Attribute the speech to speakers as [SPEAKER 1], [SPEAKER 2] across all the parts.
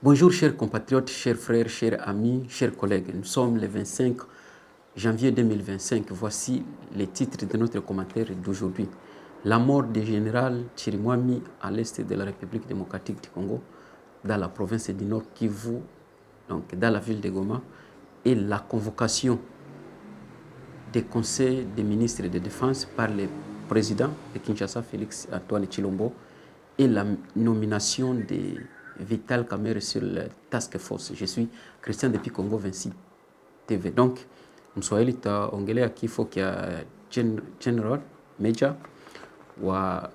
[SPEAKER 1] Bonjour chers compatriotes, chers frères, chers amis, chers collègues. Nous sommes le 25 janvier 2025. Voici les titres de notre commentaire d'aujourd'hui. La mort du général Chirimwami à l'est de la République démocratique du Congo, dans la province du Nord Kivu, donc dans la ville de Goma, et la convocation des conseils des ministres de défense par le président de Kinshasa, Félix Antoine Tshilombo, et la nomination de Vital Kamerhe sur la task force. Je suis Christian depuis Congo 26 TV. Donc, Mswahili taongelea kifo kia General Major wa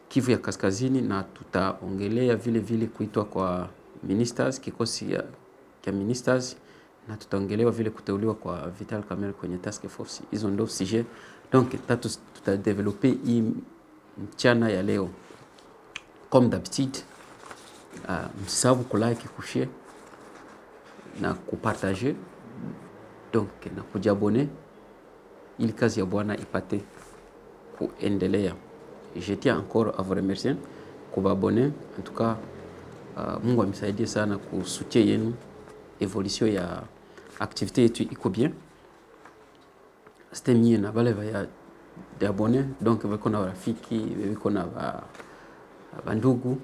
[SPEAKER 1] Kivu ya Kaskazini, na tutaongelea vile vile kuitwa kwa ministers, kikosi kia ministers, na tutaongelea vile kuteuliwa kwa Vital Kamerhe kwenye task force. Hizo ndio sujet. Donc, tutadeveloper hii mchana ya leo. Comme d'habitude, msisahau kulike, kushare na kupartager, donc na kujabone ili kazi ya Bwana ipate kuendelea. Je tiens encore à vous remercier kubabone. En tout cas, Mungu amsaidie sana kusutia yenu, evolution ya activité yetu iko bien. C'était mie na bale ya abone, donc wako na rafiki, wako na bandugu,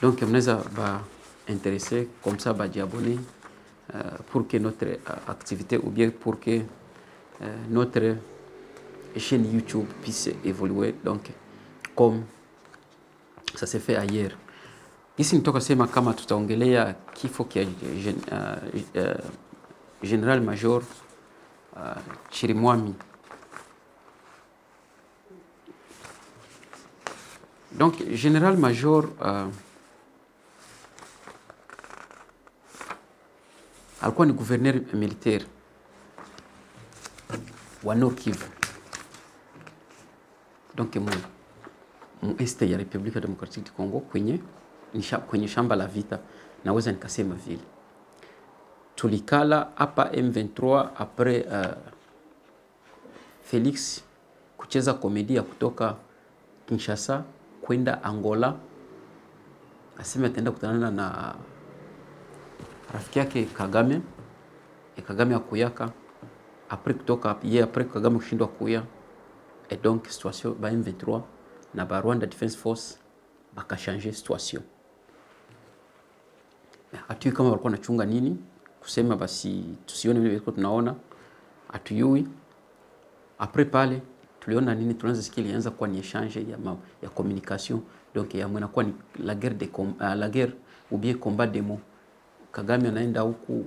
[SPEAKER 1] donc mnaweza ba intéressé comme ça ba abonner pour que notre activité ou bien pour que notre chaîne YouTube puisse évoluer, donc comme ça s'est fait ailleurs. Ici nitoka sema kama tutaongelea kifo kia General Major Chirimwami. Donc, Général Major alikuwa ni gouverneur militaire wa Nord Kivu, donc mu este ya Republika Demokratiki du Congo, kwenye shamba la vita. Naweza nikasema vile tulikala hapa M23 après Felix kucheza komedia kutoka Kinshasa kwenda Angola, asema ataenda kutanana na rafiki yake Kagame, Kagame akuyaka après kutoka après Kagame kushindwa kuya, et donc situation ba M23 na ba Rwanda Defense Force baka changer situation. Atui kama walikuwa nachunga nini kusema basi tusione vile vile tunaona, atuyui. Après pale tuliona nini, tunaanza sikia ilianza kuwa ni échange ya communication, donc ya mwana kuwa ni la guerre ou bien combat de mots. Kagame anaenda huku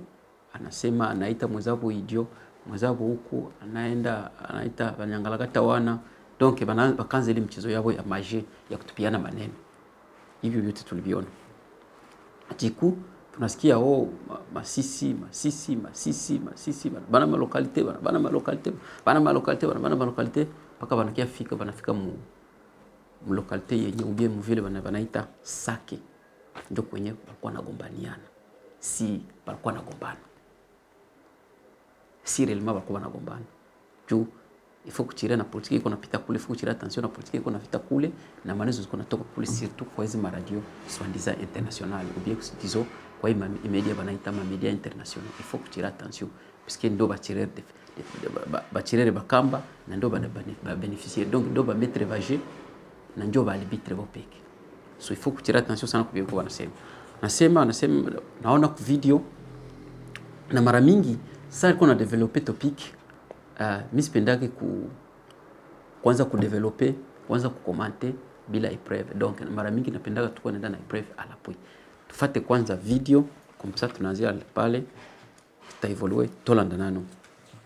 [SPEAKER 1] anasema anaita mwenzako idio, mwenzako huku anaita banyangalakata wana, donc bakaanza ile mchezo yao ya magie ya kutupiana maneno. Hivyo vyote tuliviona. Atiku tunasikia masisi bana malocalité paka banakia fika banafika mu localité yenye ubie mvile banaita Sake, ndio kwenye walikuwa nagombaniana. Si walikuwa nagombana, si réellement walikuwa nagombana juu il faut kutirer na politique iko napita kule, il faut kutirer attention na politique iko napita kule, na manezo ziko natoka kule, surtout kwa hizo radio soi-disant international ou bien disons kwa hizo media banaita media international. Il faut kutirer attention parce que ndo batirere bakamba na ndo bénéficier, donc ndo ba mettre vagé na ndo ba arbitre bopeke. So il faut kutirer attention sana kubiko wanasema naona ku video na mara mingi sasa iko na developer topic. Mimi sipendake kwanza kudeveloper, kwanza kukomante bila épreuve. Donc mara mingi napendaka tuko nenda na épreuve à l'appui. Tufate kwanza video comme ça tunaanzia pale, tutaevoluer tolanda nano.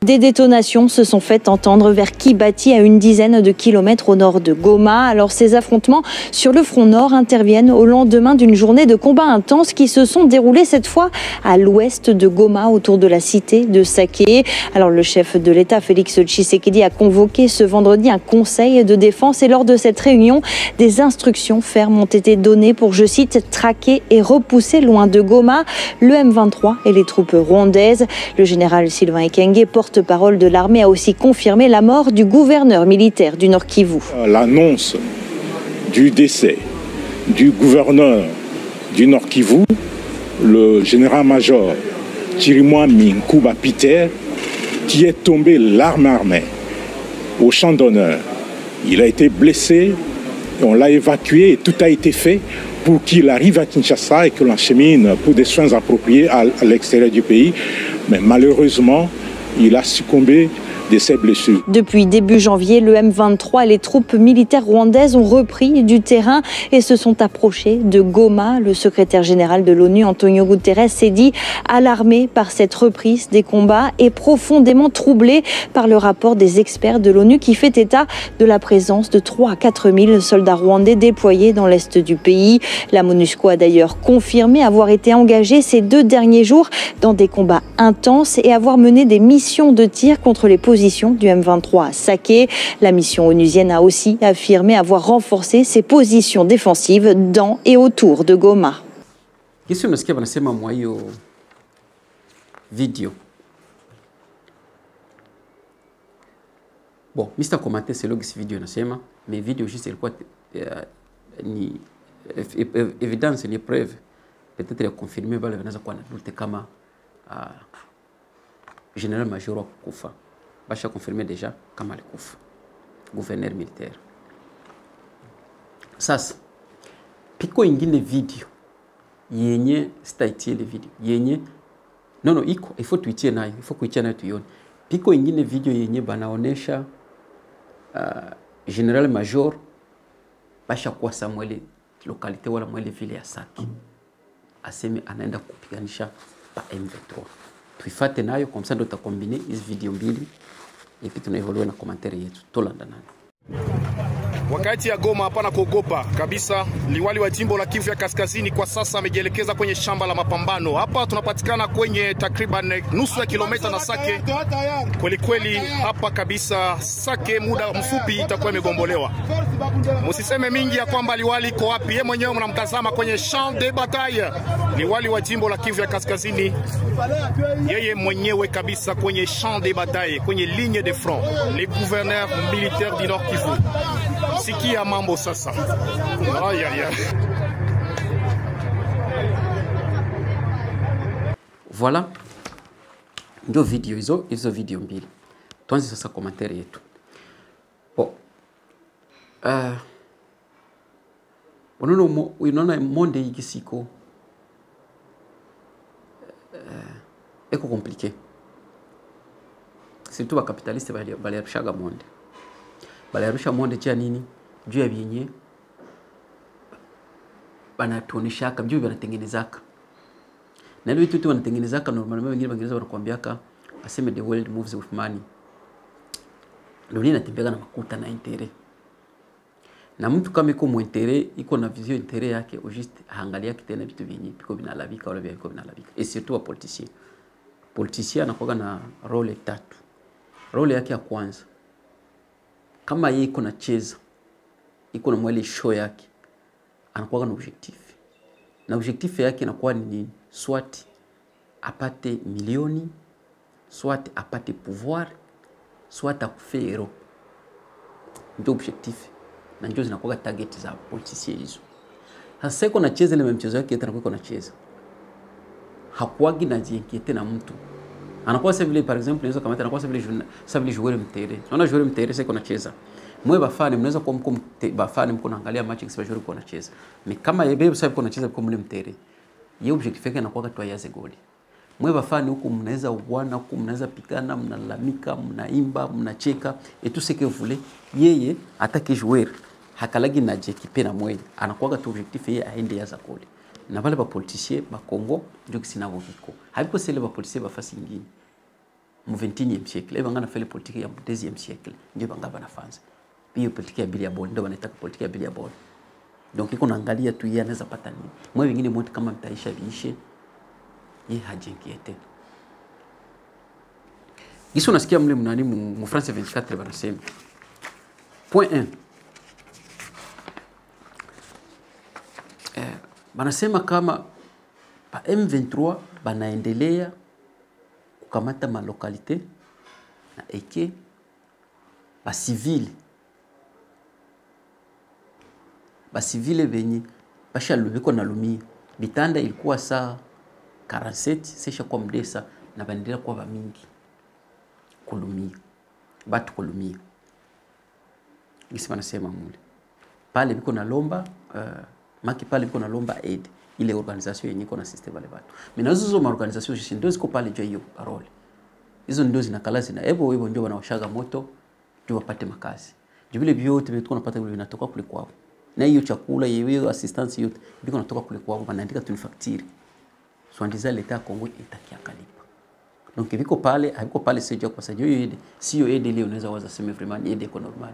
[SPEAKER 2] Des détonations se sont faites entendre vers Kibati, à une dizaine de kilomètres au nord de Goma. Alors ces affrontements sur le front nord interviennent au lendemain d'une journée de combats intenses qui se sont déroulés cette fois à l'ouest de Goma, autour de la cité de Saké. Alors le chef de l'État, Félix Tshisekedi, a convoqué ce vendredi un conseil de défense, et lors de cette réunion, des instructions fermes ont été données pour, je cite, traquer et repousser loin de Goma le M23 et les troupes rwandaises. Le général Sylvain Ekenge, porte-parole de l'armée, a aussi confirmé la mort du gouverneur militaire du Nord Kivu.
[SPEAKER 3] L'annonce du décès du gouverneur du Nord Kivu le général-major Chirimwami Nkuba Peter, qui est tombé l'arme armée au champ d'honneur. Il a été blessé, on l'a évacué et tout a été fait pour qu'il arrive à Kinshasa et que l'on l'enchemine pour des soins appropriés à l'extérieur du pays. Mais malheureusement, il a succombé de ses blessures.
[SPEAKER 2] Depuis début janvier, le M23 et les troupes militaires rwandaises ont repris du terrain et se sont approchés de Goma. Le secrétaire général de l'ONU, Antonio Guterres, s'est dit alarmé par cette reprise des combats et profondément troublé par le rapport des experts de l'ONU qui fait état de la présence de 3 à 4 000 soldats rwandais déployés dans l'est du pays. La MONUSCO a d'ailleurs confirmé avoir été engagée ces 2 derniers jours dans des combats intenses et avoir mené des missions de tir contre les positions du M23 à Saké. La mission onusienne a aussi affirmé avoir renforcé ses positions défensives dans et autour de Goma.
[SPEAKER 1] Kisi unasikia wanasema mwa hiyo video. Bon, Mr. Commenter c'est logis video nasema, mais video juste ilikuwa ni evidence ni preuve. Peut-être ya confirmer bale wanaweza kuwa na doute kama General Major kufa. Basha confirmer déjà kama alikufa. Gouverneur militaire. Sasa piko ingine video yenye sitaitie ile video yenye no iko il faut tuitie nayo, il faut kuitia nayo tuione. Piko ingine video yenye banaonesha General Major basha kwa Samuel localité wala mwele vile ya Saki aseme anaenda kupiganisha pa M23. Tuifate nayo comme ça ndo takombine hizi video mbili et puis tunaevolue na commentaire yetu tolanda nani.
[SPEAKER 4] Wakati ya Goma hapana kuogopa kabisa. Liwali wa jimbo la Kivu ya Kaskazini kwa sasa amejielekeza kwenye shamba la mapambano. Hapa tunapatikana kwenye takriban nusu ya kilomita na Sake. Kweli kweli hapa kabisa Sake muda mfupi itakuwa imegombolewa. Msiseme mingi ya kwamba liwali iko wapi. Yeye mwenyewe mnamtazama kwenye champ de bataille. Liwali wa jimbo la Kivu ya Kaskazini yeye mwenyewe kabisa kwenye champ de bataille, kwenye ligne de front. Les gouverneurs militaires du Nord Kivu. Sikia mambo sasa. Ay, ay, ay.
[SPEAKER 1] Voilà. Ndio video hizo video mbili. Tuanze sasa commentaire yetu. Bon. Unaona monde hiki siko eko compliqué. Surtout ba capitaliste baliarushaga monde. Baliarusha monde cha nini? Juu ya binye banatuoneshaka mjuu banatengenezaka. Na ile vitu wanatengenezaka normalement wengine Waingereza wanakuambiaka aseme the world moves with money. Dunia inatembea na makuta na intere. Na mtu kama iko muintere, iko na vision intere yake, au juste haangalia kitena vitu vingi biko binalabika wala biko binalabika. Et surtout wa politicien. Politicien anakuwa na role tatu. Role yake ya kwanza, kama yeye iko na cheza, iko na mwele show yake, anakuwa na objectif. Na objectif yake inakuwa ni nini? Soit apate milioni, soit apate pouvoir, soit akufe hero. Ndio objectif. Na ndio zinakuwa target za politicien hizo. Sasa iko na cheza ile mchezo yake tena iko na cheza. Hakuagi na jiinquiete na mtu. Anakuwa sasa vile par exemple unaweza kama anakuwa sasa vile joueur mtere. Unaona joueur mtere sasa iko na cheza. Mwe bafani mnaweza kuwa mko bafani mko naangalia match kisa joueur iko na cheza. Mais kama yeye sasa iko na cheza kwa mle mtere. Yeye objectif yake anakuwa kwa yaze goli. Mwe bafani huko mnaweza uwana huko mnaweza pikana mnalalamika mnaimba mnacheka et tout ce que vous voulez. Yeye atake joueur hakalagi na jekipe na mwe. Anakuwa tu objectif yeye aende yaza goli. Na wale ba politiciens ba Congo ndio kisina viko. Haiko sele ba politiciens ba fasi nyingine. Mu 21e siècle, banga na fele politique ya 2e siècle, ndio banga bana fanza. Hiyo politique ya bili ya ball ndio wanaitaka politique ya bili ya ball. Donc iko naangalia tu yeye anaweza pata nini. Mwe wengine mwote kama mtaisha biishe yeye hajenkiete. Hizo nasikia mle mnani mu France 24 banasema. Point 1. Banasema kama pa M23 banaendelea kukamata ma localité na eke ba civile benye basha lubiko na lumia bitanda ilikuwa saa 47 sesha kwa mdesa na bandira kwa bamingi kulumia batu kulumia ngisi wanasema mule pale biko na lomba maki pale biko na lomba aid ile organisation yenye iko na system wale watu mina hizo ma organisation ndio ziko pale jo hiyo parole hizo ndio zinakala zina hebo ndio wanawashaga moto ndio wapate makazi ndio vile vyote vile tunapata vile vinatoka kule kwao na hiyo chakula hiyo assistance yote biko natoka kule kwao wanaandika tunifacture swandiza leta Kongo itakia kalipa donc viko pale haiko pale sija kwa sababu hiyo sio aid ile unaweza waza sema vraiment aid iko normal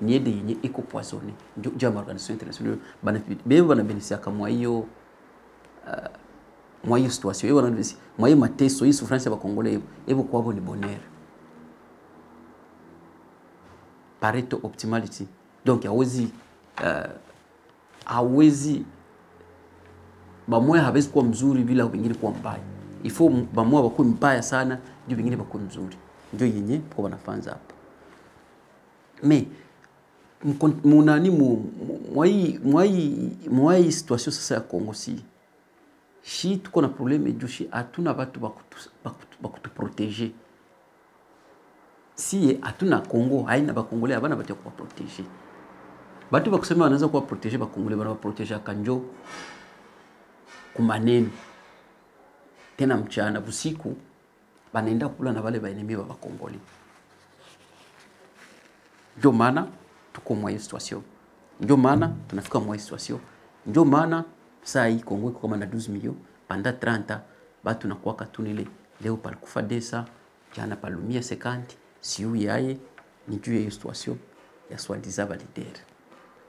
[SPEAKER 1] ni aid yenye iko poisonné ndio jamaa organisation international bana beba na benefisia kama hiyo mwa hiyo situation hiyo wanavisi mwa hiyo mateso hii souffrance ya Kongole hivyo kwao ni bonheur Pareto optimality donc hawezi bamoya hawezi kuwa mzuri bila wengine kuwa mbaya ifo bamoya wakuwe mbaya sana ndio wengine wakuwe mzuri ndio yenye kwa wanafanza hapa me munani mwai situation sasa ya Kongo si shi tuko na probleme jushi hatuna watu bakutuproteger si hatuna Kongo haina bakongole abana batia kuwa proteger batu bakusema wanaweza kuwa proteger bakongole bana proteger kanjo kumaneni tena mchana busiku banaenda kula na wale baenemi wa bakongole ndio maana tuko mwa hiyo situation ndio maana tunafika mwa hiyo situation ndio maana saa hii Kongo iko kama na 12 milioni panda 30 batu nakuwa katunile leo palikufa desa jana palumia 50 siu yaye ni juu ya hiyo situation ya soi-disant validaire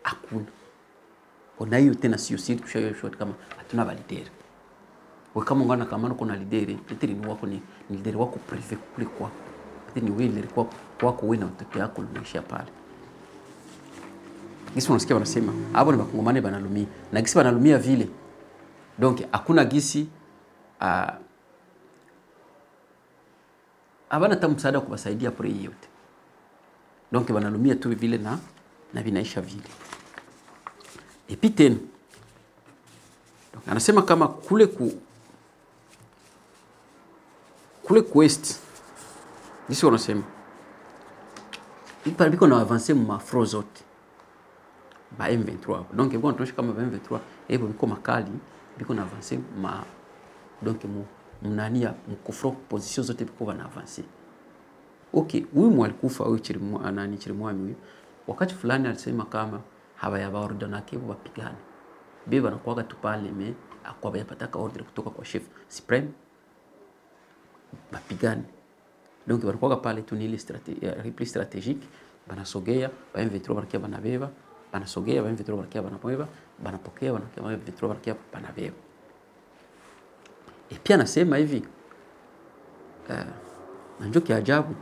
[SPEAKER 1] hakuna ona hiyo tena sio sisi kushayo short kama hatuna validaire wewe kama ungana kama uko na leader petri ni wako ni leader wako privé kule kwako petri ni wewe leader kwako wewe na mtoto wako unaishia pale gisi unasikia wanasema hapo ni bakongomane banalumia na gisi banalumia vile donc hakuna gisi abana tamsaada kubasaidia por hiyo yote donc banalumia tu vile na vinaisha vile epiten donc anasema kama kule west gisi wanasema ipa biko na avancer ma frozote ba M23 donc bon tunashika kama M23 hebo biko makali biko na avancer ma donc mnania mkufro position zote biko bana avancer okay huyu mwalikufa huyu chirimwami wakati fulani alisema kama habaya baordona kebo bapigana beba na kuaga tu pale me akwa yapataka order kutoka kwa chef supreme bapigana donc walikuwa pale tu ni repli stratégique banasogea ba M23 barakia banabeba banasogea ba M23 barakia banabeba banapokea banakia ba M23 barakia banabeba et puis anasema hivi na njoo kiajabu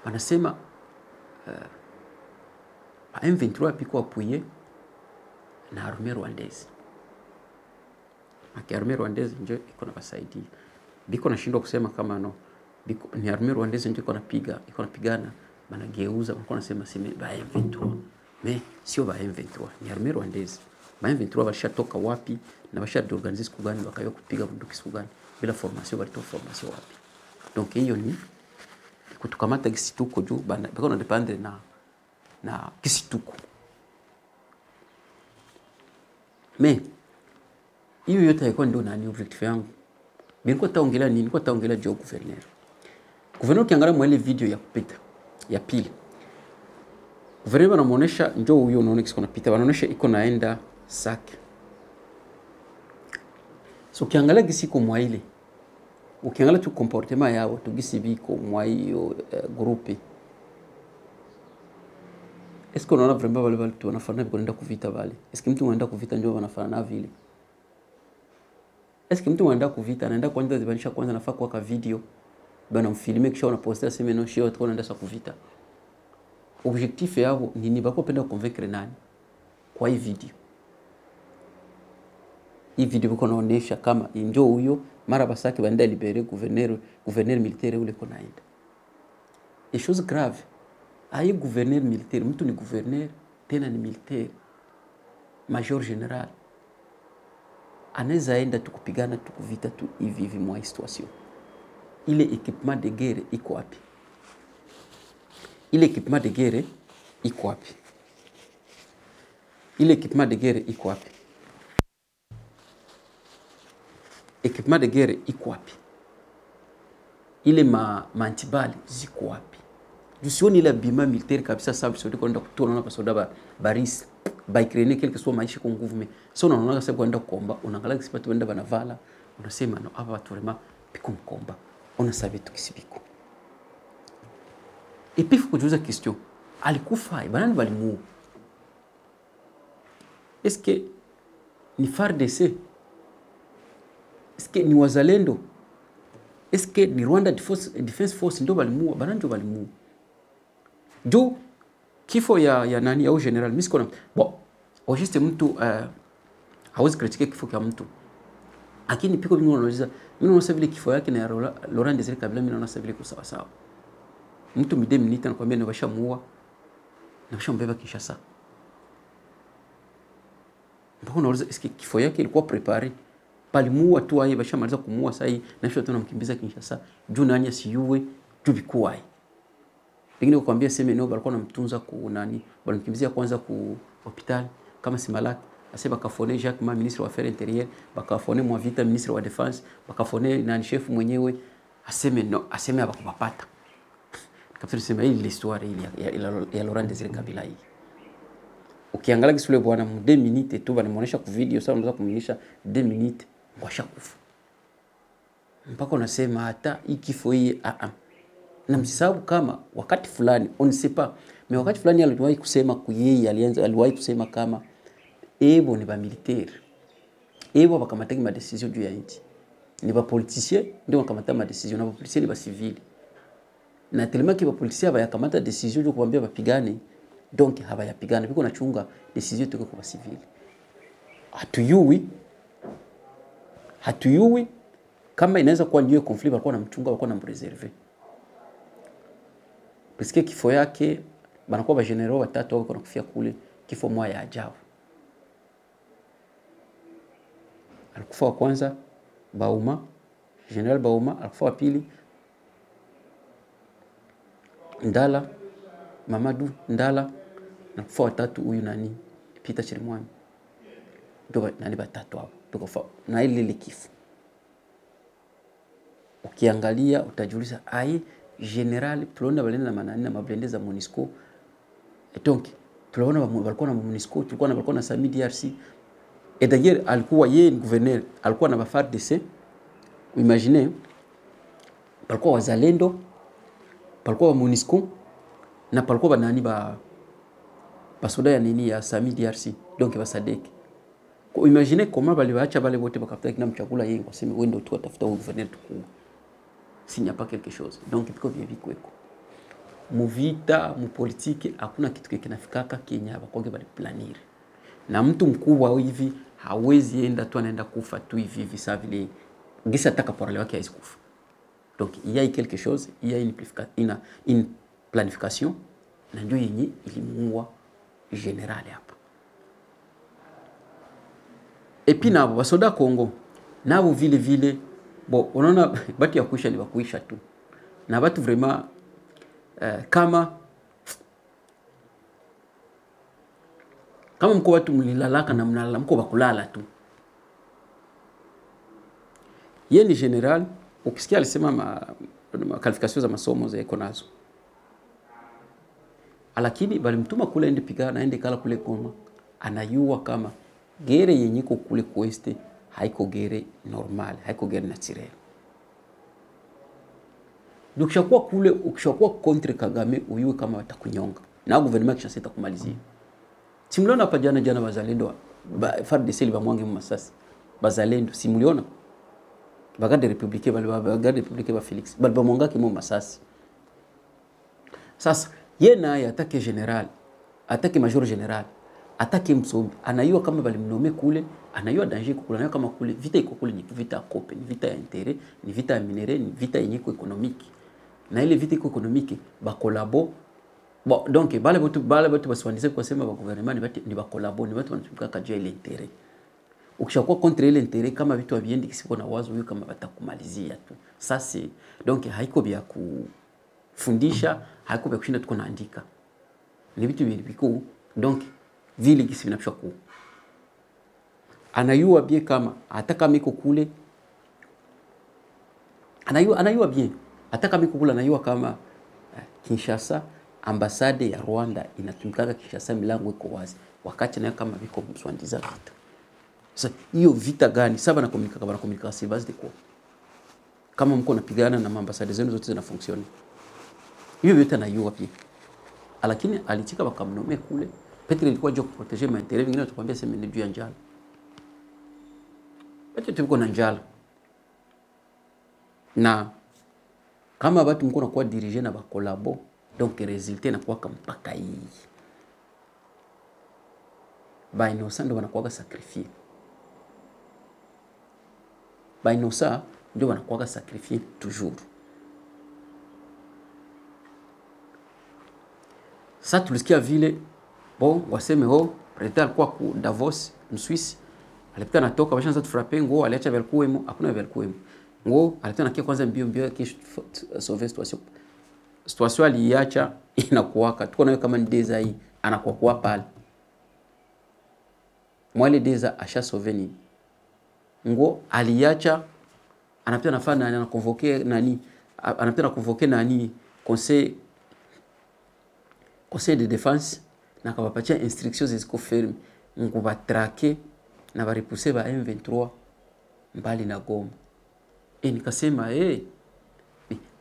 [SPEAKER 1] anasema ba M23 piko apuye na armée rwandaise armée rwandaise ndio iko na basaidia biko nashindwa kusema kama no biko ni armée rwandaise ndio iko napigana banageuza wanakuwa nasema sema ba M23 mais sio ba M23 ni armée rwandaise ba M23 walishatoka wapi na washadorganize siku gani wakayo kupiga bunduki siku gani bila formation walitoa formation wapi donc hiyo ni kutukamata kisituko juu biko na dependre na kisituko mais hiyo yote haiko ndio nani objectif yangu nilikuwa taongelea nini nilikuwa taongelea juu gouverneur kiangalia mwele video ya kupita ya pili gouverneur wanamuonesha njoo huyo unaona kiko napita wanaonesha iko naenda Sake so kiangalia gisiko mwa ile ukiangalia tu comportement yao tu gisi biko mwa hiyo groupe est-ce qu'on a vraiment wale tu wanafanya kwenda kuvita wale est-ce que mtu anaenda kuvita njoo wanafanya vile est-ce que mtu anaenda kuvita anaenda kwanza zibanisha kwanza nafaa kwa video bana mfilme kisha unaposta sema no shio tu anaenda sa kuvita objectif yao nini bako penda convaincre nani kwa hii video biko naonesha kama njoo huyo mara basaki baenda libere gouverneur militaire ule ko naenda et chose grave ayi gouverneur militaire mtu ni gouverneur tena ni militaire major general anaweza enda tukupigana tukuvita tu hivi hivi mwa situation. Ile equipement de guerre iko wapi? Ile equipement de guerre iko wapi? Ile equipement de guerre iko wapi? Equipement de guerre iko wapi? Ile mantibali ziko wapi? Jusioni ile bima militaire kabisa sababu sio kwenda kutoa na pasoda baris by créer quelque soit maisha kwa nguvu me. So unaona sasa kwenda kuomba, unaangalia kisipatu wenda banavala, unasema no hapa watu vraiment piko mkomba. On savait tout kisibiko. Et puis faut kujuza question. Alikufa banani balimu. Est-ce que ni FARDC? Est-ce que ni wazalendo? Est-ce que ni Rwanda Defense Force ndo balimu? Banani ndo balimu? Jo kifo ya nani au general misikona. Bon, au juste mtu hawezi critiquer kifo kwa mtu. Lakini piko mimi unauliza, mimi naona vile kifo yake na Laurent Desire Kabila mimi naona vile kwa sawa sawa. Mtu mide minute anakuambia ni washamuua na washambeba Kinshasa. Mbona unauliza eske kifo yake ilikuwa prepare? Palimuua tu aye bashamaliza kumuua sasa hii na sio tunamkimbiza Kinshasa. Juu nani asiuwe tu bikuai. Pengine kukwambia sema no balikuwa namtunza ku nani, balimkimbizia kwanza ku hospitali kama Simalaki. Ase bakafone Jacques Ma ministre wa affaires intérieures, bakafone Mwavita ministre wa défense, bakafone nani chef mwenyewe aseme no, aseme abakupata. Kapitali sema hii l'histoire ya Laurent Desire Kabila hii. Ukiangalia kisule bwana mu 2 minutes tu banamuonesha ku video sasa unaweza kumuonyesha 2 minutes washakufa. Mpaka unasema hata ikifo hii na msisabu kama wakati fulani on ne sait pas mais wakati fulani aliwahi kusema kuyeye aliwahi kusema kama ebo ni ba militaire ebo bakamataki ma decision juu ya nchi ni ba politicien ndio wakamata ma decision na ba politicien ni ba civil na tellement ki ba politicien bayakamata decision juu kuambia bapigane donc habayapigana biko nachunga decision tuko kwa civil hatuyui kama inaweza kuwa ndio conflict walikuwa namchunga walikuwa namreserve parce que kifo yake banakuwa ba general watatu wako nakufia kule kifo moja ya ajabu. Alikufa wa kwanza Bauma, General Bauma, alikufa wa pili Ndala, Mamadou Ndala, na kufa wa tatu huyu nani Peter Chirimwami. Ndio nani batatu hao. Ndio na ile kifo. Ukiangalia utajiuliza ai general plona balenda na manani na mablende za MONUSCO. Donc tunaona walikuwa na MONUSCO, tulikuwa na Sami DRC. Et d'ailleurs alikuwa yeye gouverneur, alikuwa na FARDC. Imagine palikuwa wazalendo, palikuwa MONUSCO na palikuwa banani basoda ya nini ya Sami DRC. Donc basadek. Kwa imagine comment baliwaacha bale wote bakafuta kina mchakula yeye waseme wewe ndio tu atafuta gouverneur tukuu. S'il n'y a pas quelque chose. Donc piko vievi kweko. Muvita, mu politique hakuna kitu kinafikaka Kenya bakonge bali planir. Na mtu mkubwa hivi hawezi enda tu anaenda kufa tu hivi saa vile ngisa taka porale wake haisikufa. Donc il y a quelque chose, il y a une planification na ndio yenye ilimuua general hapa. Et puis nabo basoda Kongo nabo vile bon unaona batu ya kuisha ni bakuisha tu. Na batu vraiment kama mko watu mlilalaka na mnalala mko bakulala tu. Yeye ni general, ukisikia alisema ma qualification za masomo za eko nazo. Lakini balimtuma kule ende pigana ende kala kule Goma. Anayua kama gere yenye iko kule kueste haiko gere normal, haiko gere naturel. Ukishakuwa kule, ukishakuwa contre Kagame uyue kama watakunyonga. Na gouvernement kisha sita kumalizia. Simuliona hapa jana bazalendo FARDC libamwange masasi. Bazalendo simuliona. Bagade Republique ba Felix. Balibamwanga kimo masasi. Sasa yeye naye atake general, atake major general, atake msombi. Anayua kama balimnome kule, anayua danger kule, anayua kama kule vita iko kule ni vita kope, ni vita ya intérêt, ni vita ya minere, ni vita yenye iko économique. Na ile vita iko économique ba collabo. Bon donc bale botu baswandize kwa sema ba gouvernement ni ba collabo, ni watu wanatumika kajia ile intérêt. ukishakuwa contre ile intérêt kama vitu haviendi kisipo na wazo hiyo kama batakumalizia tu. Sasa donc haiko vya kufundisha, haiko vya kushinda tuko naandika. Ni vitu viko donc vile kisi vinapaswa ku. Anayua bien kama hata kama iko kule anayua bien hata kama iko kule anayua kama Kinshasa ambasade ya Rwanda inatumikaga Kinshasa, milango iko wazi wakati nayo kama viko mswandiza vita. Sasa hiyo vita gani? Sasa bana si base de quoi? Kama mko napigana na ambasade zenu zote zina function. Hiyo vita na yua pia. Lakini alitika bakamnome kule. Petri ilikuwa jo kuproteger ma intérêt, vingine tukwambia sema ni juu ya njala. Bado tuko na njala. Na kama watu mko na kwa diriger na ba collabo, donc résultat na kwa mpaka hii. Ba innocent ndo wanakuwa sacrifier. Ba innocent ndio wanakuwa sacrifier toujours. Sasa tulisikia vile bon waseme president alikuwa ku Davos Mswisi, alipita natoka bashanza tufrape ngo aliacha velkuemo, hakuna velkuemo. Ngo alipita nakia kwanza mbio kisha sauver situation aliacha inakuwaka. Tuko nayo kama ndeza hii anakuwa pale. Mwale deza asha sauver ngo aliacha anapita nafanya nani anakonvoke nani anapita na convoquer nani conseil de défense na kabapatia instructions ziko ferme ngo batrake na barepousse ba M23 mbali na Goma. Nikasema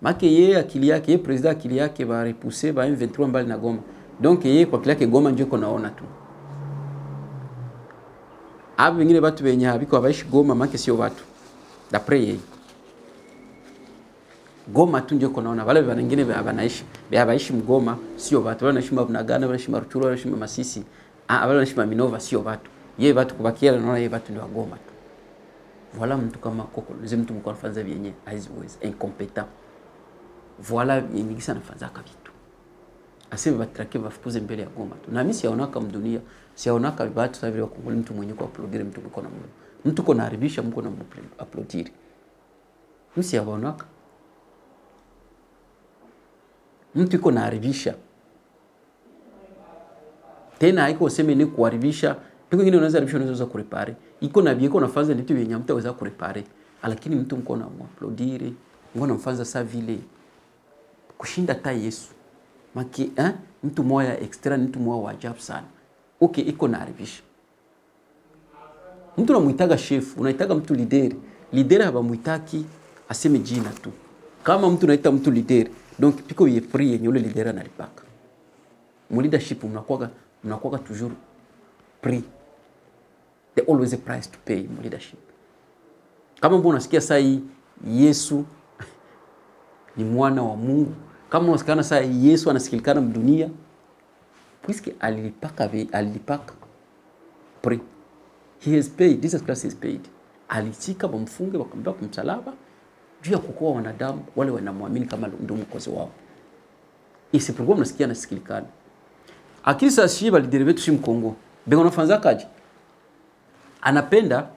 [SPEAKER 1] make yeye akili yake, yeye president akili yake barepousse ba M23 mbali na Goma. Donc yeye kwa akili yake Goma ndio iko naona tu. Abo wengine watu wenye habiko abaishi Goma make sio watu. D'après yeye. Goma tu ndio konaona wale wengine wanaishi Mgoma sio watu, wale wanaishi Mabunagana, wanaishi Maruchuru, wanaishi Masisi, wale wanaishi Minova sio watu. Yeye watu kubakia naona yeye watu ndio Goma tu. Voilà mtu kama koko, nzi mtu mko anafanza vyenye haiziwezi, incompetent. Voilà yenye sana anafanza vitu. Asibe batrake bafukuze mbele ya Goma tu. Na mimi siaonaka mdunia, siaonaka watu sasa vile wakongole mtu mwenye kwa uploadire mtu mko na Mungu. Mtu kona haribisha mko na uploadire. Mimi siaonaka. Mtu iko naharibisha. Tena haiko useme ni kuharibisha. Piko ngine unaweza haribisha, unaweza kurepare. Iko na bieko nafanza vitu vyenye mtu aweza kurepare. Lakini mtu mko na uploadire, mko na mfanza saa vile kushinda ta Yesu. Maki mtu moya extra, mtu moya wa ajabu sana. Okay, iko naharibisha. Mtu unamuitaga chef, unaitaga mtu leader. Leader habamuitaki aseme jina tu. Kama mtu unaita mtu leader, donc piko ye prix yenye ule leader analipaka. Mu leadership mnakuwa toujours prix. There always a price to pay mu leadership. Kama mbona unasikia saa hii Yesu ni mwana wa Mungu, kama unasikia saa hii Yesu anasikilikana mdunia, puisque alipaka prix. He has paid, Jesus Christ has paid. Alitika bamfunge bakamwambia kumsalaba juu ya kukoa wanadamu wale wanamwamini kama ndio mkozi wao. Isi program nasikia nasikilikana. Akisa shiba lidere wetu shim Kongo. Bengo nafanza kaji. Anapenda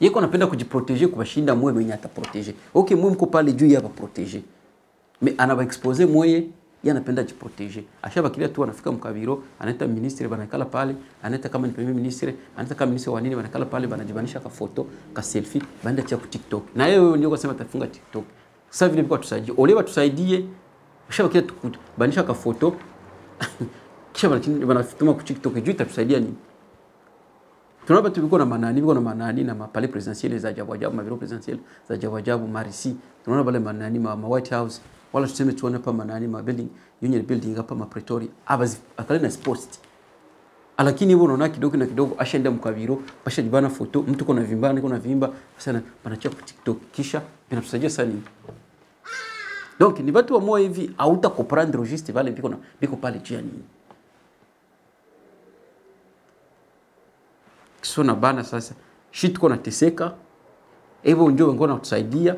[SPEAKER 1] yeko anapenda kujiproteger kubashinda mwe mwenye ataproteger. Okay, mwe mko pale juu ya proteger. Mais anaba expose mwe yeye anapenda jiproteger. Ashaba kilia tu anafika mkabiro, anaita ministre banakala pale, anaita kama ni premier ministre, anaita kama ministre wa nini banakala pale banajibanisha ka photo, ka selfie, baenda cha ku TikTok. Na yeye ndio kusema atafunga TikTok. Sasa vile biko tusaidie, ole watusaidie. Ashaba kilia banisha ka photo. Kisha banatuma ku TikTok juu itatusaidia nini? Tunaomba tubiko na manani na mapale presidentiel za ajabu, mabiro presidentiel za ajabu Marisi. Tunaona bale manani ma White House, wala tuseme tuone pa manani ma building, union building hapa ma Pretoria, abazi akale na sports. Lakini hivyo unaona kidogo na kidogo ashaenda mkabiro, pasha jibana photo, mtu kuna vimbana, kuna vimba, sana banachia ku TikTok kisha binatusaidia sana nini? Donc ni watu wa moyo hivi hauta comprendre juste vale biko pale jia nini? Kisona bana sasa shit kona teseka hivyo ndio ngona kutusaidia,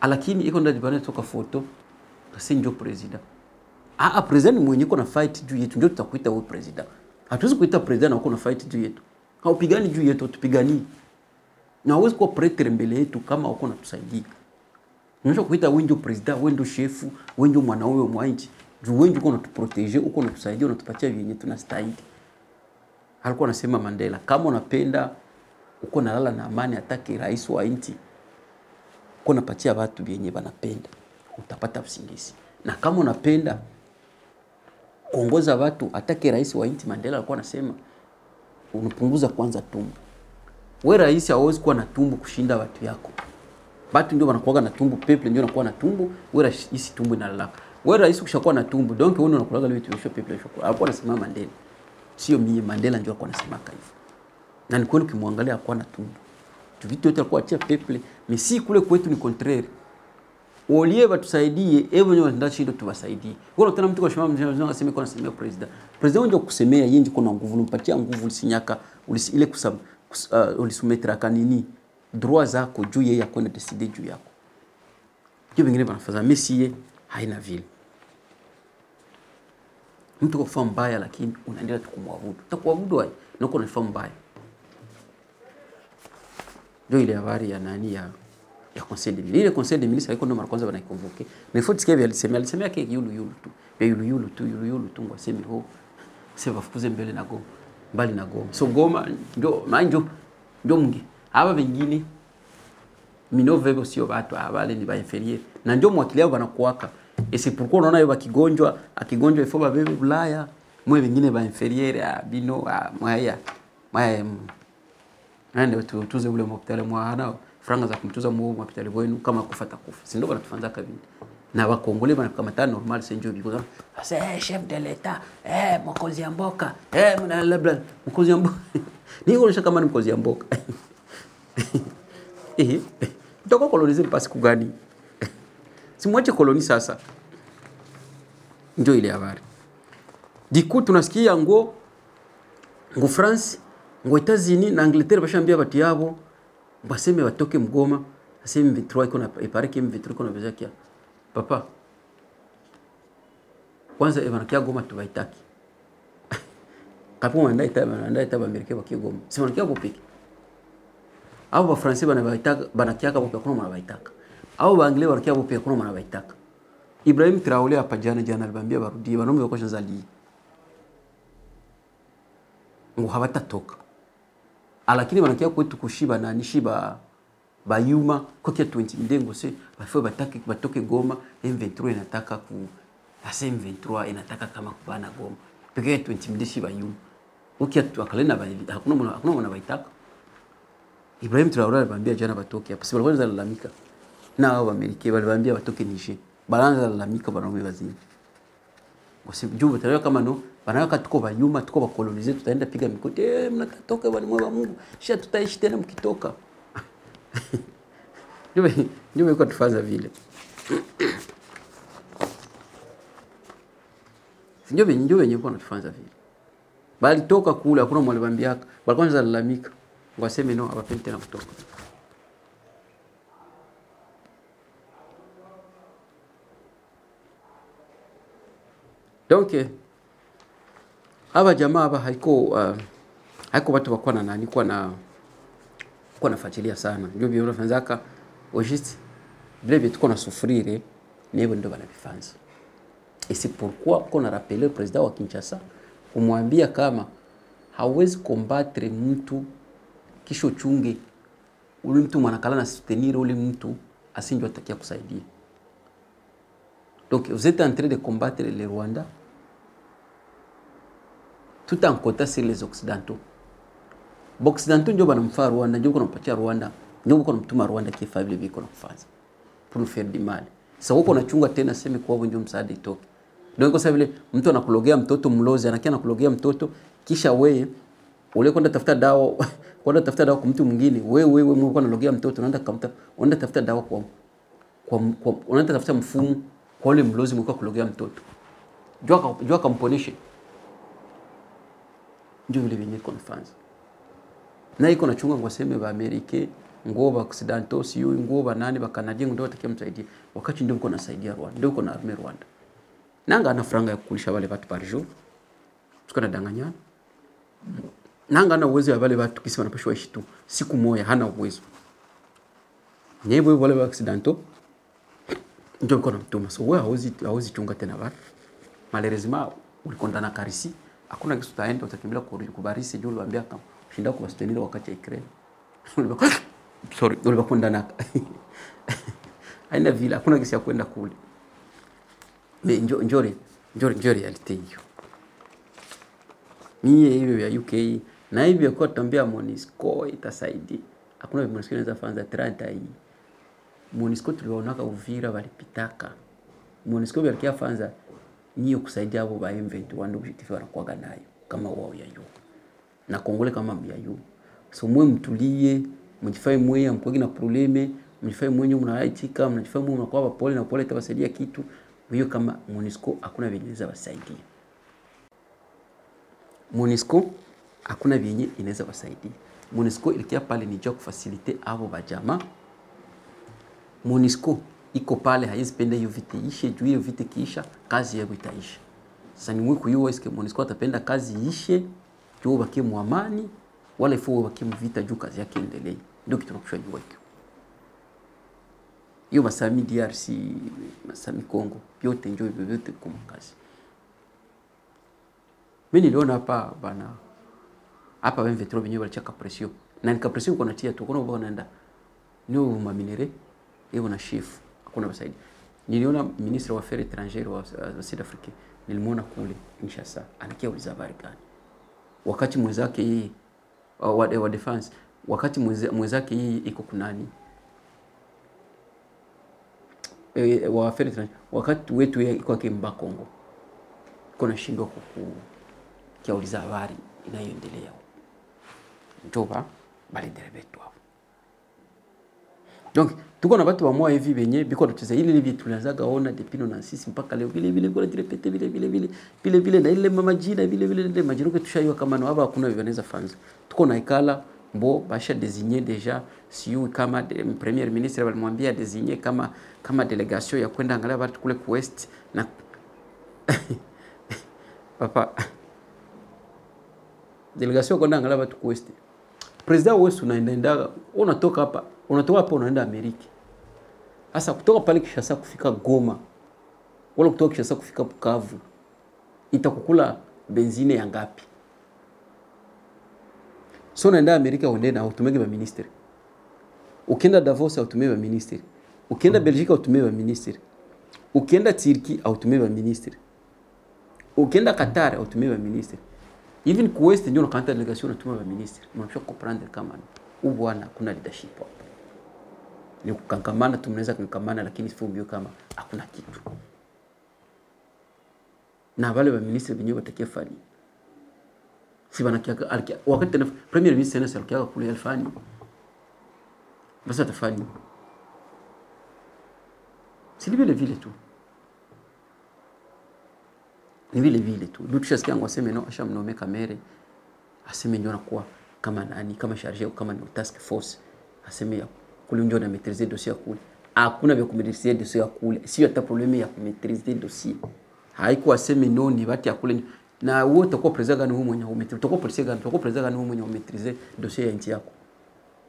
[SPEAKER 1] lakini iko ndani bana toka photo kasi ndio president. President mwenye kona fight juu yetu ndio tutakuita wewe president. Hatuwezi kuita president na uko na fight juu yetu. Haupigani juu yetu, tupigani. Na huwezi kuwa pretere mbele yetu kama uko unatusaidia. Unaweza kuita wewe ndio president, wewe ndio chef, wewe ndio mwanaume wa nchi. Juu wewe ndio uko unatuproteger, uko unatusaidia, unatupatia vyenye tunastahili. Alikuwa anasema Mandela, kama unapenda uko nalala na amani atake rais wa nchi, uko unapatia watu vyenye wanapenda, utapata usingizi. Na kama unapenda kuongoza watu atake rais wa nchi, Mandela alikuwa anasema unapunguza kwanza tumbo. Wewe rais hawezi kuwa na tumbo kushinda watu yako. Watu ndio wanakuwa na tumbo, people ndio wanakuwa na tumbo, wewe rais tumbo inalala. Wewe rais ukishakuwa na tumbo, donc wewe unakulaga vitu vya people shoko. Alikuwa anasema Mandela. Sio mimi, Mandela ndio alikuwa anasema hivyo. Na ni kweli ukimwangalia alikuwa na tumbo. Tu vitu yote alikuwa achia people, mesi kule kwetu ni contraire. Olie batusaidie, ewe ndio ndio shindo tuwasaidie. Wewe tena mtu kwa shamba mzee anasema kwa nasemea president. President ndio kusemea yeye ndio kuna nguvu, umpatia nguvu usinyaka, ile kusaba ulisumetra kanini droit zako juu yeye akwenda decide juu yako. Hiyo vingine banafaza Messi haina vile. Mtu kwa fahamu mbaya lakini unaendelea kumwabudu. Utakuabudu wapi? Na uko unafahamu mbaya. Ndio ile habari ya nani ya conseil de ministre. Ile conseil de ministre haiko ndo mara kwanza wanaikonvoke. Na ifo tisikia alisemea yake yulu tu. Ya yulu tu ngwaseme ho. Sasa wafukuze mbele na Goma. Mbali na Goma. So Goma ndio mungi. Aba vingine minovego sio watu wale ni ba inferieur. Na ndio mwakili wao wanakuaka. Et c'est pourquoi unaona yeye akigonjwa ifo ba bebe Ulaya, mwe vingine ba inferieur bino mwaya. Ndio tuze ule hospitali mwana franga za kumtuza mu hospitali wenu kama kufuata kufa. Si ndio wanatufanza kabisa. Na wakongole bana kama ta normal senjo biko. Sasa chef de l'état, mkozi ya mboka, mnalabla mkozi ya mboka. Niko nisha kama ni mkozi ya mboka. Toko kolonize mpasi kugani. Simwache koloni sasa. Ndio ile habari. Diku tunasikia ngo France, ngo Etats-Unis na Angleterre bashambia bati yabo baseme batoke Mgoma, aseme M23 iko na ipareke M23 iko na beza kia. Papa. Kwanza evanakia Goma tubaitaki. Kapo wanaenda itaba Amerika bakigoma. Si wanakia bopiki. Abo ba Francais banakia kabo kuna mwana baitaka. Abo ba Anglais wanakia bopiki kuna mwana baitaka. Ibrahim Traoré hapa jana alibambia barudi banombe wako shanzali. Ngo hawatatoka. Lakini wanakia kwetu kushiba na nishiba bayuma kwa kia 20 mdengo se bafo bataki batoke Goma. M23 inataka asa M23 inataka kama kubana Goma pekee 20 mdishi bayuma ukia tuakalena hakuna mwana baitaka. Ibrahim Traoré alibambia jana batoke hapa sibali kwanza lalamika na hao Amerika walibambia batoke Niger balanza lalamika banaume bazini wasijubu tarehe kama no banaka tuko bayuma tuko ba colonize tutaenda piga mikote mnatoka bali mwa Mungu kisha tutaishi tena mkitoka. Ndio iko tufaza vile. Ndio wenye kwa tufaza vile. Bali toka kule hakuna mwalibambia bali kwanza lalamika. Waseme no abapendi tena kutoka. Donc aba jamaa aba haiko watu wakwa na nani kwa nafuatilia sana. Ndio vile unafanzaka ojist vile tuko na sufrire nebo ndio banabifanza. Et c'est pourquoi qu'on a rappelé le président wa Kinshasa kumwambia kama hawezi combattre mtu kisho chunge ule mtu mwanakala na soutenir ule mtu asinjwa atakia kusaidia. Donc vous êtes en train de combattre les Rwandais tout en comptant sur les Occidentaux. Occidentaux ndio banamfaa Rwanda, ndio kunampatia Rwanda, ndio kunamtuma Rwanda kifa vile viko na kufaza pour nous faire du mal. Sasa huko nachunga tena sema kwa wao ndio msaada itoke. Ndio kwa sababu vile mtu anakulogea mtoto mlozi, anakia anakulogea mtoto kisha wewe ule kwenda tafuta dawa kwa mtu mwingine, wewe mko analogea mtoto unaenda tafuta dawa kwa unaenda tafuta mfumo kwa ule mlozi mko kulogea mtoto. Jua kamponeshe. Ndio vile vyenye conference. Na iko nachunga ngwaseme ba Amerika, ngoba Occidentaux, siyo ngoba nani ba Canadiens ndio watakia msaidia. Wakati ndio mko nasaidia Rwanda, ndio mko na arme Rwanda. Nanga ana franga ya kukulisha wale watu par jour. Tukana danganyana. nanga na uwezo ya wale watu kisi wanapashwa ishi tu siku moja, hana uwezo. Nyebo wale wa accidento ndio kuna mtuma, so wewe hauzi chunga tena watu. Malheureusement ulikondana karisi, hakuna kitu utaenda utakimbia kubarisi juu uliwaambia kama shinda kuwastenira wakati ya Ukraine. Sorry, ulikondana. Haina vile, hakuna kisi ya kwenda kule. Njori reality hiyo. Mie hiyo ya UK na hivyo kwa tambia MONUSCO itasaidia. Hakuna MONUSCO inaweza fanya 30 hii. MONUSCO tuliwaonaka Uvira walipitaka. MONUSCO walikia fanza niyo kusaidia abo ba M23 ndio objective wanakuwa nayo kama wao ya yu. Na Kongole kama ya yu. So mwe mtulie, mjifai mwe amkogi na probleme, mjifai mwenye mnaitika, mnajifai mwe mnakuwa pole na pole itabasaidia kitu. Hiyo kama MONUSCO hakuna vyenye inaweza wasaidia. MONUSCO hakuna vyenye inaweza wasaidia. MONUSCO ilikia pale ni job facilite abo bajama. MONUSCO iko pale haizi penda hiyo vita ishe, juu hiyo vita kiisha kazi yao itaisha. Sasa ni mwe kuyua eske MONUSCO atapenda kazi ishe juu bakie muamani wala ifo bakie mvita juu kazi yake endelee. Ndio kitu tunakwisha jua hiyo. Hiyo masami DRC, masami Congo, yote njoo yote kwa kazi. Mimi niliona hapa bana hapa M23 wenyewe walichaka pression. Na nika pression kwa natia tu kuna bwana naenda. Ni maminere hiyo na chief hakuna basaidi. Niliona ministre wa affaires étrangères wa South Africa. Nilimwona kule Kinshasa anakia uliza habari gani. Wakati mwenzake yeye wa defense, wakati mwenzake yeye iko kunani? Wa affaires étrangères, wakati wetu yeye iko Kimba Kongo. Kuna shindwa kiauliza habari inayoendelea. Njoba bali derebetu hapo. Donc tuko na watu wa moyo hivi benye biko tucheza ile vitu tunazaga ona depino na sisi mpaka leo vile kwa direpete vile na ile mama jina vile majina kwa tushaiwa kama na hapa hakuna wanaweza fans. Tuko na ikala mbo basha désigner déjà siu kama premier ministre walimwambia désigner kama delegation ya kwenda angalia watu kule West na papa delegation kwenda angalia watu West. President wewe unaenda unatoka hapa unaenda Amerika. Sasa kutoka pale Kinshasa kufika Goma wala kutoka Kinshasa kufika Bukavu itakukula benzine ya ngapi? So unaenda Amerika uende na utumege ba minister. Ukienda Davos utumege ba minister. Ukienda Belgique utumege ba minister. Ukienda Turkey utumege ba minister. Ukienda Qatar utumege ba minister. Even Kuwait ndio nakanta delegation utumege ba minister. Unapaswa comprendre kama bwana kuna leadership hapo. Ni kukangamana tunaweza kukangamana lakini sio kama hakuna kitu. Na wale wa minister wenyewe watakia fani. Si wanakia wakati na premier minister na serikali kule alfani. Basi atafani. Si vile tu. Ni vile tu. Lutisha sikia ngo aseme no ashamnome kamere. Aseme ndio anakuwa kama nani kama chargé kama ni task force. Aseme ya kule ndio na maîtriser dossier kule. Hakuna vya kumaîtriser dossier kule. Sio hata problème ya kumaîtriser dossier. Haiko aseme no ni watu ya kule na wewe utakuwa president gani wewe mwenye umaîtriser utakuwa president gani wewe mwenye umaîtriser dossier ya nchi yako.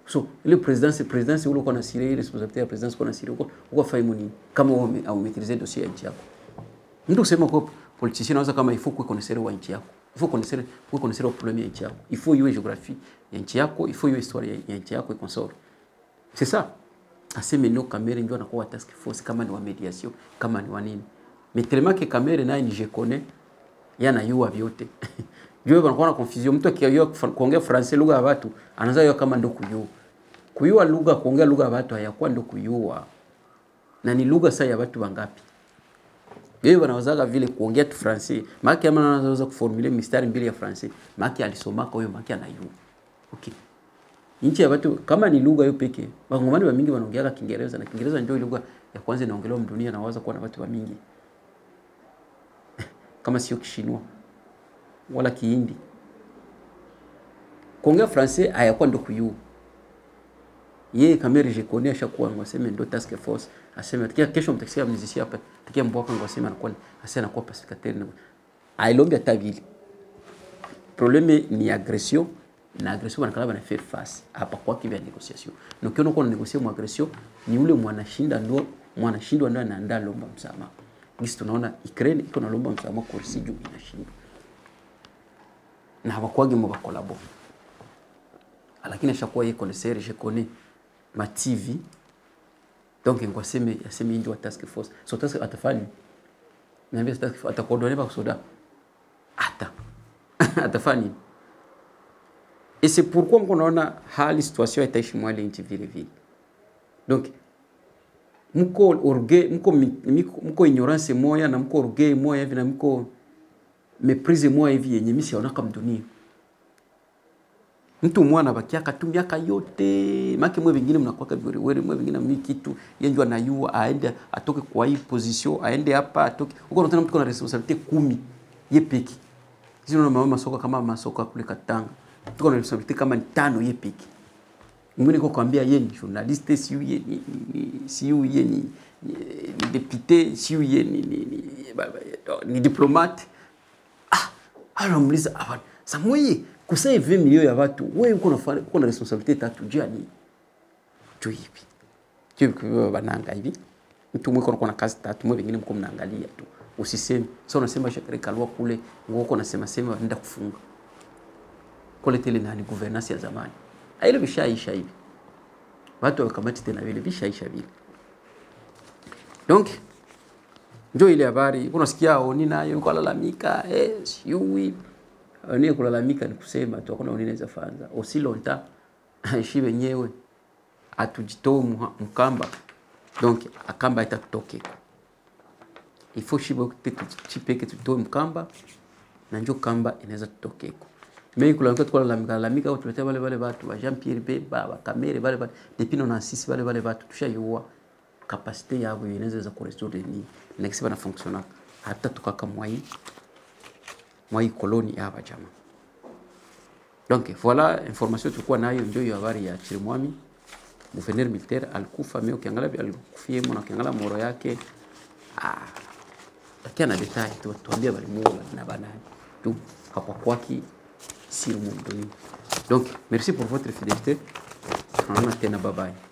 [SPEAKER 1] So ile presidence ule uko na siri responsabilité ya presidence uko na siri uko faimu nini kama wewe umaîtriser dossier ya nchi yako. Mtu kusema kwa politicien anaweza kama il faut que connaître wa nchi yako. Il faut connaître le problème ya nchi yako. Il faut yue géographie ya nchi yako, il faut yue histoire ya nchi yako et consort. C'est ça. Aseme no kamera ndio anakuwa task force kama ni wa mediation, kama ni wa nini. Mais tellement que kamera naye ni je connais yana yua vyote. Jua kuna confusion mtu akiyo kuongea français lugha ya watu anaanza yua kama ndo kuyua lugha kuongea lugha ya watu hayakuwa ndo kuyua. Na ni lugha sasa ya watu wangapi? Yeye wanawazaga vile kuongea tu français. Maki ama anaweza kuformuler mistari mbili ya français. Maki alisomaka huyo maki anayua. Okay. Nchi ya watu kama ni lugha hiyo pekee. Wangomani wa mingi wanaongeaga Kiingereza na Kiingereza ndio lugha ya kwanza inaongelewa dunia na waza kuwa na watu wa mingi. Kama sio Kishinwa wala Kihindi. Kuongea français hayakuwa ndo kuyua. Yeye kamera je connais ashakuwa ngwaseme ndo task force. Aseme kesho mtaxia mnizishia hapa. Tikia mbwako ngwaseme anakuwa asema anakuwa pacificateur. Ailombi atabili. Problème ni agression na agression wanakala bana faire face hapa kwa kivya négociation. Na ukiona kwa négocier mu agression ni ule mwanashindwa ndio anaandaa lomba msamaha. Gisi tunaona Ukraine iko na lomba msamaha kwa Russia inashindwa. Na hawakwagi mu bakolabo. Lakini ashakuwa yeye connaisseur, je connais ma TV. Donc ngwaseme yaseme injo task force. So task atafani. Niambia task force atakodone ba kusoda. Atafani. Et c'est pourquoi on a hali situation itaishi mwali nchi vile vile. Donc mko orgueil, mko ignorance moya na mko orgueil moya hivi na mko méprise moya hivi yenye mimi siona kama dunia. Mtu mwana bakiaka tu miaka yote, maki mwe vingine mnakuwa wewe mwe vingine mimi kitu yenjwa na yua aende atoke kwa hii position, aende hapa atoke. Uko unaona mtu kuna responsabilité 10 yepeki. Sisi unaona masoko kama masoko kule Katanga. Tuko na responsabilité kama 5 yepeki. Mwingine kwa kuambia yeye ni journaliste, si yeye ni député, si yeye ni diplomate. Anamuliza abantu. Samoye kusai 20 milioni ya watu, wewe uko na responsabilité tatu jani. Tu hivi. Tu bananga hivi. Mtu mwiko uko na kazi tatu, mwe wengine mko mnaangalia tu. Usiseme. Sasa unasema shakari kalwa kule, ngoko nasema wanaenda kufunga. Kule tele na ni governance ya zamani. Ile bishaisha hivi. Watu wakamati tena vile bishaisha vile. Donc ndio ile habari unasikia oni nayo kulalamika siui ni kulalamika ni kusema tu hakuna unaweza fanza aussi longtemps shi wenyewe atujitoe mkamba. Donc akamba itatoke. Il faut shibo chipeke tutoe mkamba na njoo kamba inaweza tutokeko. Mimi kulalamika watu tuletea wale watu wa Jean Pierre Bemba wa Kamere wale depuis 96 wale watu tushayua capacité yao inaweza za kurestore ni nekisiba na fonctionner hata tukaka mwai koloni hapa jamaa. Donc voilà information tulikuwa nayo ndio hiyo habari ya Chirimwami. Gouverneur militaire alikufa, mimi ukiangalia alikufia mwana ukiangalia moro yake takia na detail tuambia bali muola na banani tu hapa kwaki si le monde. Donc merci pour votre fidélité. On a tena bye bye.